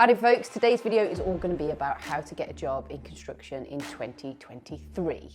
Howdy folks, today's video is all going to be about how to get a job in construction in 2023.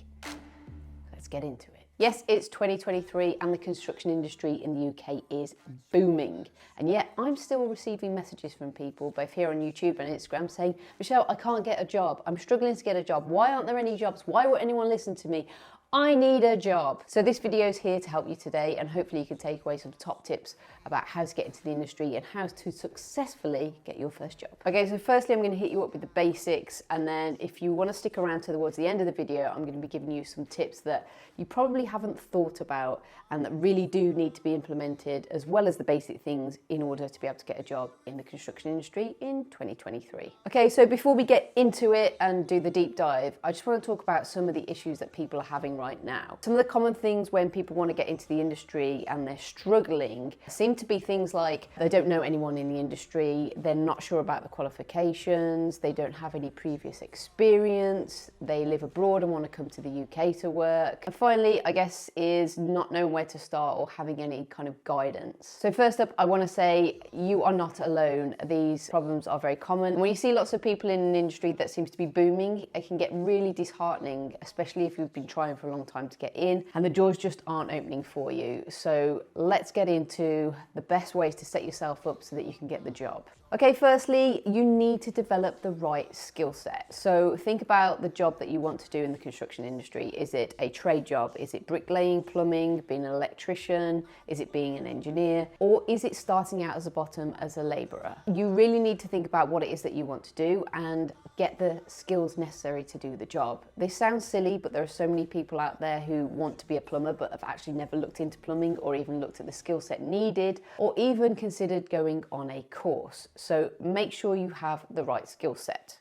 Let's get into it. Yes, it's 2023 and the construction industry in the UK is booming. And yet I'm still receiving messages from people, both here on YouTube and Instagram, saying, Michelle, I can't get a job. I'm struggling to get a job. Why aren't there any jobs? Why won't anyone listen to me? I need a job. So this video is here to help you today, and hopefully you can take away some top tips about how to get into the industry and how to successfully get your first job. Okay, so firstly I'm going to hit you up with the basics, and then if you want to stick around towards the end of the video, I'm going to be giving you some tips that you probably haven't thought about and that really do need to be implemented, as well as the basic things in order to be able to get a job in the construction industry in 2023. Okay, so before we get into it and do the deep dive, I just want to talk about some of the issues that people are having right now. Some of the common things when people want to get into the industry and they're struggling seem to be things like they don't know anyone in the industry, they're not sure about the qualifications, they don't have any previous experience, they live abroad and want to come to the UK to work. And finally, I guess, is not knowing where to start or having any kind of guidance. So first up, I want to say you are not alone. These problems are very common. When you see lots of people in an industry that seems to be booming, it can get really disheartening, especially if you've been trying for a long time to get in and the doors just aren't opening for you. So let's get into the best ways to set yourself up so that you can get the job. Okay, firstly, you need to develop the right skill set. So think about the job that you want to do in the construction industry. Is it a trade job? Is it bricklaying, plumbing, being an electrician? Is it being an engineer? Or is it starting out as a bottom as a labourer? You really need to think about what it is that you want to do and get the skills necessary to do the job. This sounds silly, but there are so many people out there who want to be a plumber but have actually never looked into plumbing or even looked at the skill set needed or even considered going on a course. So make sure you have the right skill set.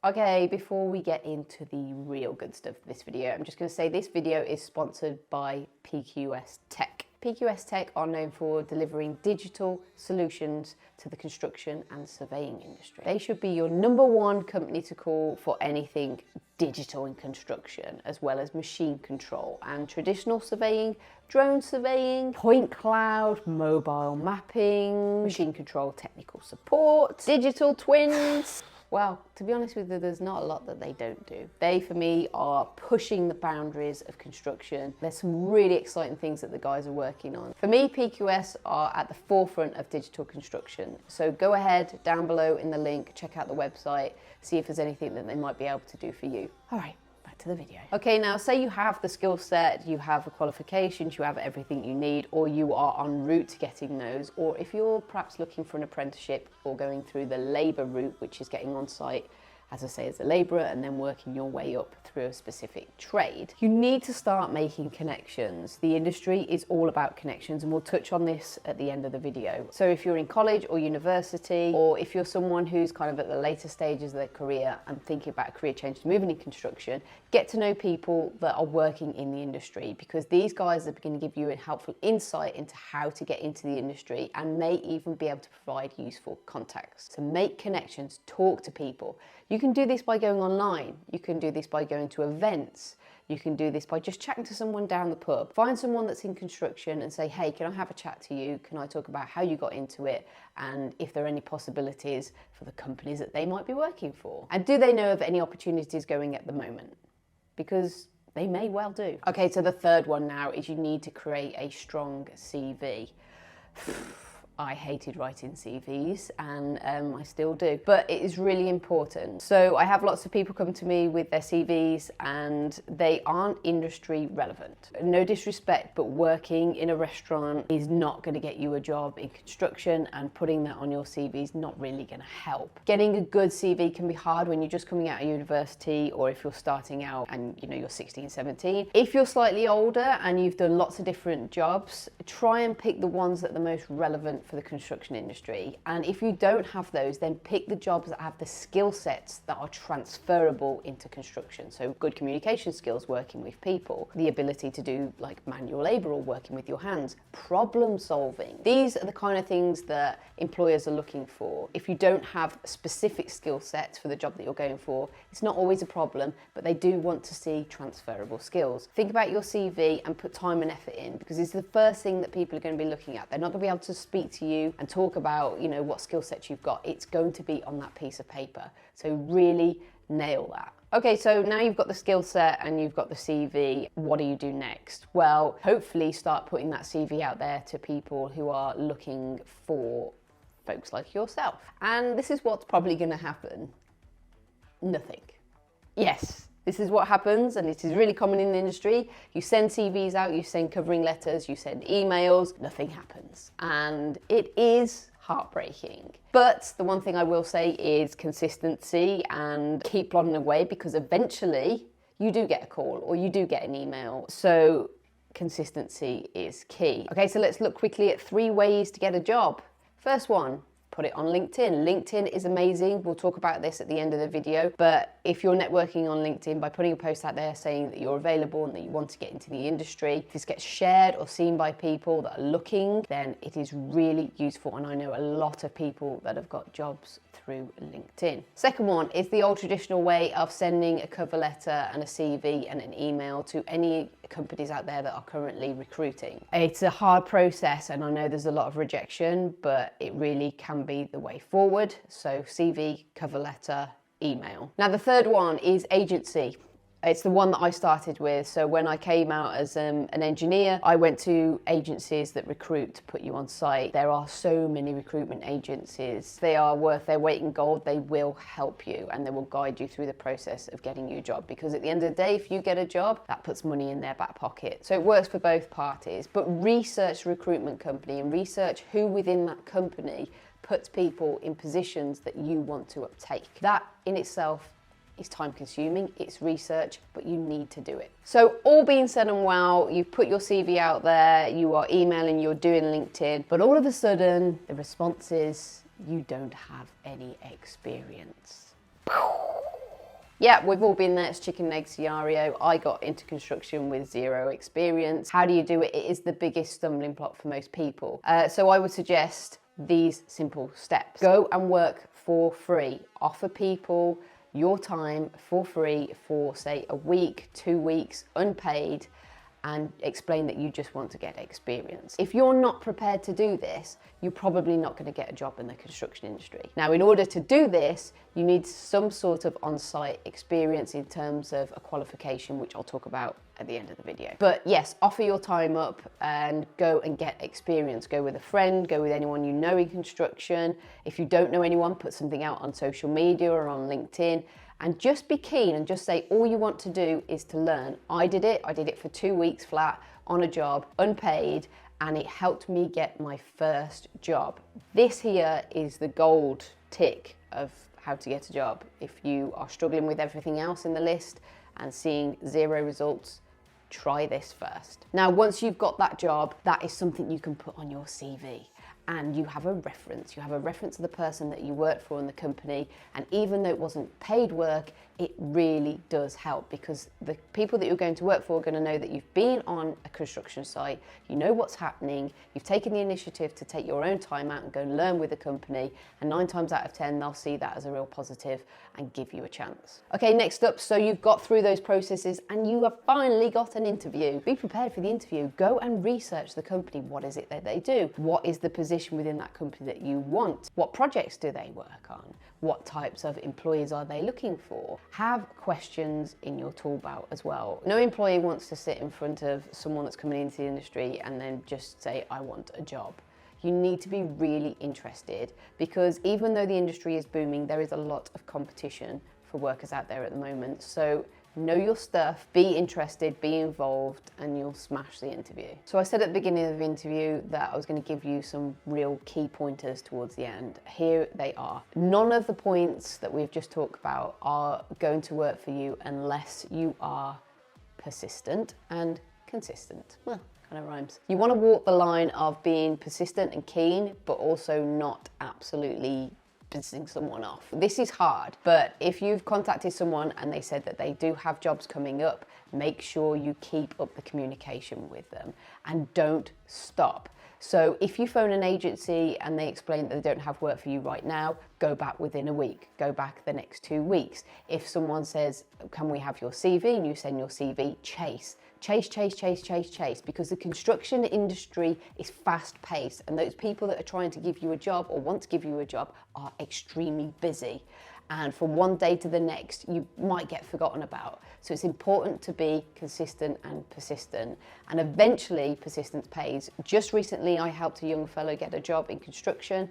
Okay, before we get into the real good stuff of this video, I'm just going to say this video is sponsored by PQS Tech. PQS Tech are known for delivering digital solutions to the construction and surveying industry. They should be your #1 company to call for anything digital in construction, as well as machine control and traditional surveying, drone surveying, point cloud, mobile mapping, machine control technical support, digital twins. Well, to be honest with you, there's not a lot that they don't do. They, for me, are pushing the boundaries of construction. There's some really exciting things that the guys are working on. For me, PQS are at the forefront of digital construction. So go ahead, down below in the link, check out the website, see if there's anything that they might be able to do for you. All right. To the video. Okay, now say you have the skill set, you have the qualifications, you have everything you need, or you are en route to getting those, or if you're perhaps looking for an apprenticeship or going through the labour route, which is getting on site, as I say, as a labourer and then working your way up through a specific trade, you need to start making connections. The industry is all about connections, and we'll touch on this at the end of the video. So if you're in college or university, or if you're someone who's kind of at the later stages of their career and thinking about a career change to moving in construction, get to know people that are working in the industry, because these guys are going to give you a helpful insight into how to get into the industry and may even be able to provide useful contacts. So make connections, talk to people. You can do this by going online, you can do this by going to events, you can do this by just chatting to someone down the pub. Find someone that's in construction and say, hey, can I have a chat to you? Can I talk about how you got into it and if there are any possibilities for the companies that they might be working for? And do they know of any opportunities going at the moment? Because they may well do. Okay, so the third one now is you need to create a strong CV. I hated writing CVs and I still do, but it is really important. So I have lots of people come to me with their CVs and they aren't industry relevant. No disrespect, but working in a restaurant is not going to get you a job in construction, and putting that on your CV is not really going to help. Getting a good CV can be hard when you're just coming out of university, or if you're starting out and you're 16, 17. If you're slightly older and you've done lots of different jobs, try and pick the ones that are the most relevant for the construction industry. And if you don't have those, then pick the jobs that have the skill sets that are transferable into construction. So good communication skills, working with people, the ability to do like manual labor or working with your hands, problem solving. These are the kind of things that employers are looking for. If you don't have specific skill sets for the job that you're going for, it's not always a problem, but they do want to see transferable skills. Think about your CV and put time and effort in, because it's the first thing that people are going to be looking at. They're not going to be able to speak to you and talk about, you know, what skill sets you've got, it's going to be on that piece of paper. So really nail that. Okay, so now you've got the skill set and you've got the CV, what do you do next? Well, hopefully start putting that CV out there to people who are looking for folks like yourself. And this is what's probably going to happen. Nothing. Yes, this is what happens, and it is really common in the industry. You send CVs out, you send covering letters, you send emails, nothing happens. And it is heartbreaking. But the one thing I will say is consistency and keep plodding away, because eventually you do get a call or you do get an email. So consistency is key. Okay, so let's look quickly at 3 ways to get a job. First one, put it on LinkedIn. LinkedIn is amazing. We'll talk about this at the end of the video. But if you're networking on LinkedIn by putting a post out there saying that you're available and that you want to get into the industry, if this gets shared or seen by people that are looking, then it is really useful. And I know a lot of people that have got jobs through LinkedIn. Second one is the old traditional way of sending a cover letter and a CV and an email to any companies out there that are currently recruiting. It's a hard process, and I know there's a lot of rejection, but it really can be the way forward. So CV, cover letter, email. Now the third one is agency. It's the one that I started with. So when I came out as an engineer, I went to agencies that recruit to put you on site. There are so many recruitment agencies. They are worth their weight in gold. They will help you and they will guide you through the process of getting you a job, because at the end of the day, if you get a job, that puts money in their back pocket. So it works for both parties. But research the recruitment company and research who within that company puts people in positions that you want to uptake. That in itself is time consuming, it's research, but you need to do it. So all being said and well, you've put your CV out there, you are emailing, you're doing LinkedIn, but all of a sudden the response is you don't have any experience. Yeah, we've all been there. It's chicken and egg scenario. I got into construction with 0 experience. How do you do it? It is the biggest stumbling block for most people. So I would suggest these simple steps. Go and work for free. Offer people your time for free for, say, a week, 2 weeks, unpaid, and explain that you just want to get experience. If you're not prepared to do this, you're probably not going to get a job in the construction industry. Now, in order to do this, you need some sort of on-site experience in terms of a qualification, which I'll talk about at the end of the video. But yes, offer your time up and go and get experience. Go with a friend, go with anyone you know in construction. If you don't know anyone, put something out on social media or on LinkedIn. And just be keen and just say all you want to do is to learn. I did it for 2 weeks flat on a job, unpaid, and it helped me get my first job. This here is the gold tick of how to get a job. If you are struggling with everything else in the list and seeing 0 results, try this first. Now, once you've got that job, that is something you can put on your CV. And you have a reference. You have a reference of the person that you worked for in the company. And even though it wasn't paid work, it really does help, because the people that you're going to work for are going to know that you've been on a construction site, you know what's happening, you've taken the initiative to take your own time out and go and learn with the company, and 9 times out of 10, they'll see that as a real positive and give you a chance. Okay, next up, so you've got through those processes and you have finally got an interview. Be prepared for the interview. Go and research the company. What is it that they do? What is the position within that company that you want? What projects do they work on? What types of employees are they looking for? Have questions in your tool belt as well. No employee wants to sit in front of someone that's coming into the industry and then just say, I want a job. You need to be really interested, because even though the industry is booming, there is a lot of competition for workers out there at the moment. So know your stuff, be interested, be involved, and you'll smash the interview. So I said at the beginning of the interview that I was going to give you some real key pointers towards the end. Here they are. None of the points that we've just talked about are going to work for you unless you are persistent and consistent. Well, kind of rhymes. You want to walk the line of being persistent and keen, but also not absolutely pissing someone off. This is hard, but if you've contacted someone and they said that they do have jobs coming up, make sure you keep up the communication with them and don't stop. So if you phone an agency and they explain that they don't have work for you right now, go back within a week, go back the next 2 weeks. If someone says, can we have your CV, and you send your CV, chase. chase, because the construction industry is fast paced, and those people that are trying to give you a job or want to give you a job are extremely busy. And from one day to the next, you might get forgotten about. So it's important to be consistent and persistent. And eventually, persistence pays. Just recently, I helped a young fellow get a job in construction.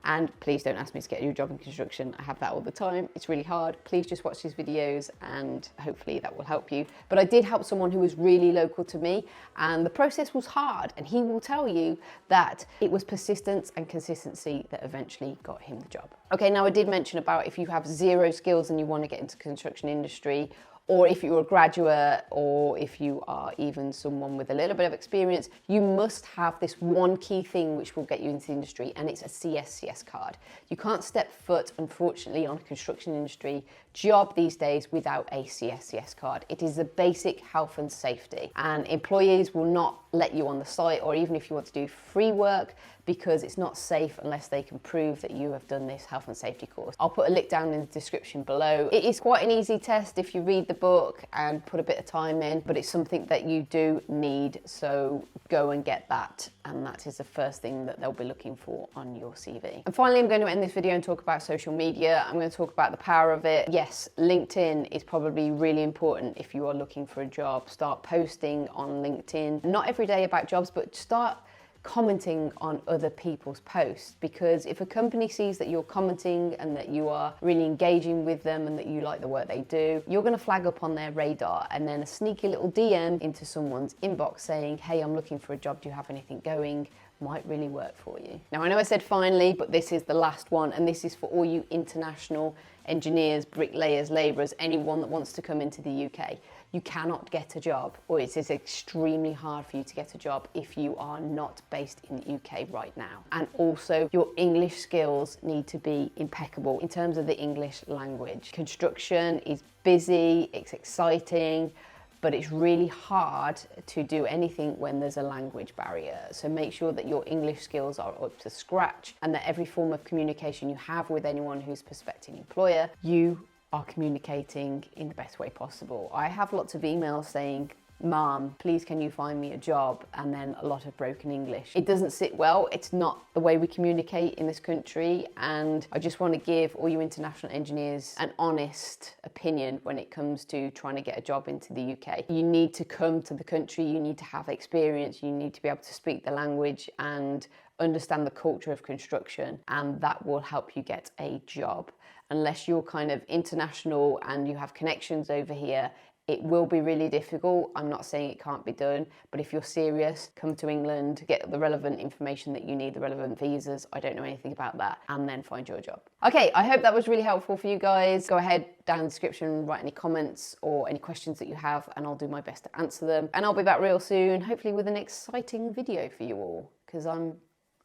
And please don't ask me to get you a job in construction. I have that all the time. It's really hard. Please just watch these videos and hopefully that will help you. But I did help someone who was really local to me, and the process was hard. And he will tell you that it was persistence and consistency that eventually got him the job. Okay, now I did mention about if you have zero skills and you want to get into the construction industry, or if you're a graduate, or if you are even someone with a little bit of experience, you must have this one key thing which will get you into the industry, and it's a CSCS card. You can't step foot, unfortunately, on a construction industry job these days without a CSCS card. It is the basic health and safety, and employees will not let you on the site, or even if you want to do free work, because it's not safe unless they can prove that you have done this health and safety course. I'll put a link down in the description below. It is quite an easy test if you read the book and put a bit of time in, but it's something that you do need, so go and get that. And that is the first thing that they'll be looking for on your CV. And finally, I'm going to end this video and talk about social media. I'm going to talk about the power of it. Yes, LinkedIn is probably really important if you are looking for a job. Start posting on LinkedIn, not every day about jobs, but start commenting on other people's posts, because if a company sees that you're commenting and that you are really engaging with them and that you like the work they do, you're going to flag up on their radar, and then a sneaky little DM into someone's inbox saying, hey, I'm looking for a job, do you have anything going, might really work for you. Now I know I said finally, but this is the last one, and this is for all you international engineers, bricklayers, labourers, anyone that wants to come into the UK. You cannot get a job, or it is extremely hard for you to get a job if you are not based in the UK right now. And also, your English skills need to be impeccable in terms of the English language. Construction is busy, it's exciting, but it's really hard to do anything when there's a language barrier. So make sure that your English skills are up to scratch, and that every form of communication you have with anyone who's a prospective employer, you are communicating in the best way possible. I have lots of emails saying, Mom, please can you find me a job? And then a lot of broken English. It doesn't sit well. It's not the way we communicate in this country. And I just want to give all you international engineers an honest opinion when it comes to trying to get a job into the UK. You need to come to the country. You need to have experience. You need to be able to speak the language and understand the culture of construction. And that will help you get a job. Unless you're kind of international and you have connections over here, it will be really difficult. I'm not saying it can't be done, but if you're serious, come to England, get the relevant information that you need, the relevant visas. I don't know anything about that, and then find your job. Okay, I hope that was really helpful for you guys. Go ahead down in the description, write any comments or any questions that you have, and I'll do my best to answer them. And I'll be back real soon, hopefully with an exciting video for you all, because I'm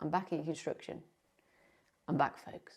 back in construction. I'm back, folks.